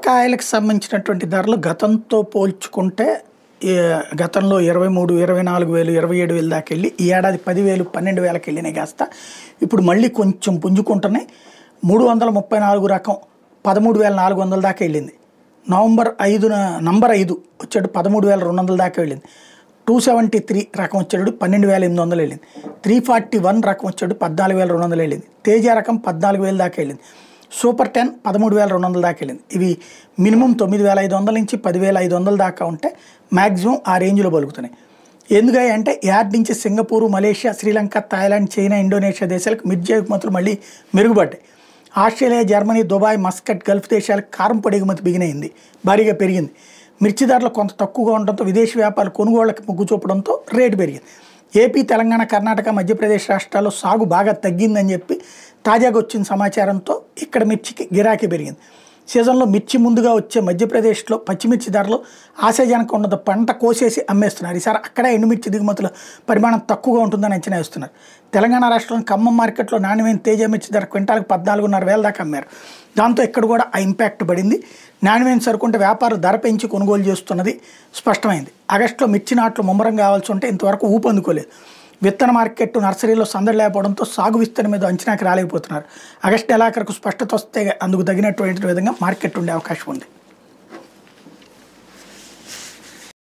కాయలకు సంబంధించినటువంటి ధరలు గతంతో పోల్చుకుంటే గతంలో 23, 24,000, 27,000 దాకా వెళ్ళి ఈ ఏడాది 10,000, 12,000కి వెళ్ళినాయి కాస్త ఇప్పుడు మళ్ళీ కొంచెం పుంజుకుంటున్నాయి. 334 రకం 13,400 దాకా వెళ్ళింది. నంబర్ 5 వచ్చాడు 13,200 దాకా వెళ్ళింది. 273 రకం వచ్చాడు 12,800 వెళ్ళింది. 341 రకం వచ్చాడు 14,200 వెళ్ళింది. తేజ రకం 14,000 దాకా వెళ్ళింది. సూపర్ 10 13,200 దాకా వెళ్ళింది. ఇవి మినిమం 9,500 నుంచి 10,500 దాకా ఉంటే మ్యాక్సిమం ఆ రేంజ్లో పలుకుతున్నాయి. ఎందుకంటే యాడ్ నుంచి Singapore, Malaysia, Sri Lanka, Thailand, China, Indonesia దేశాలకు మిర్చి ఎగుమతులు మళ్ళీ మెరుగుపడ్డాయి. Australia, Germany, Dubai, Muscat, Gulf దేశాలకు కారం పొడి ఎగుమతి బిగినైంది, భారీగా పెరిగింది. మిర్చి ధరలు కొంత తక్కువగా ఉండడంతో విదేశీ వ్యాపారులు కొనుగోళ్లకు మొగ్గు చూపడంతో రేటు పెరిగింది. ఏపీ, తెలంగాణ, కర్ణాటక, మధ్యప్రదేశ్ రాష్ట్రాల్లో సాగు బాగా తగ్గిందని చెప్పి తాజాగా వచ్చిన సమాచారంతో ఇక్కడ మిర్చికి గిరాకీ పెరిగింది. సీజన్లో మిర్చి ముందుగా వచ్చే మధ్యప్రదేశ్లో పచ్చిమిర్చి ధరలు ఆశాజనకంగా ఉన్నది. పంట కోసేసి అమ్మేస్తున్నారు. ఈసారి అక్కడే ఎండుమిర్చి దిగుమతుల పరిమాణం తక్కువగా ఉంటుందని అంచనా వేస్తున్నారు. తెలంగాణ రాష్ట్రంలో ఖమ్మం మార్కెట్లో నాణ్యమైన తేజ మిర్చి ధర క్వింటాలకు 14,500 దాకా అమ్మారు. దాంతో ఇక్కడ కూడా ఆ ఇంపాక్ట్ పడింది. నాణ్యమైన సరుకుంటే వ్యాపారులు ధర పెంచి కొనుగోలు చేస్తున్నది స్పష్టమైంది. ఆగస్టులో మిర్చి నాట్లు ముమ్మరం కావాల్సి ఉంటే ఇంతవరకు ఊపందుకోలేదు. విత్తన మార్కెట్, నర్సరీలో సందడి లేకపోవడంతో సాగు విస్తరణ మీద అంచనాకి రాలేకపోతున్నారు. ఆగస్టు నెలాఖరుకు స్పష్టత వస్తే అందుకు తగినటువంటి విధంగా మార్కెట్ ఉండే అవకాశం ఉంది.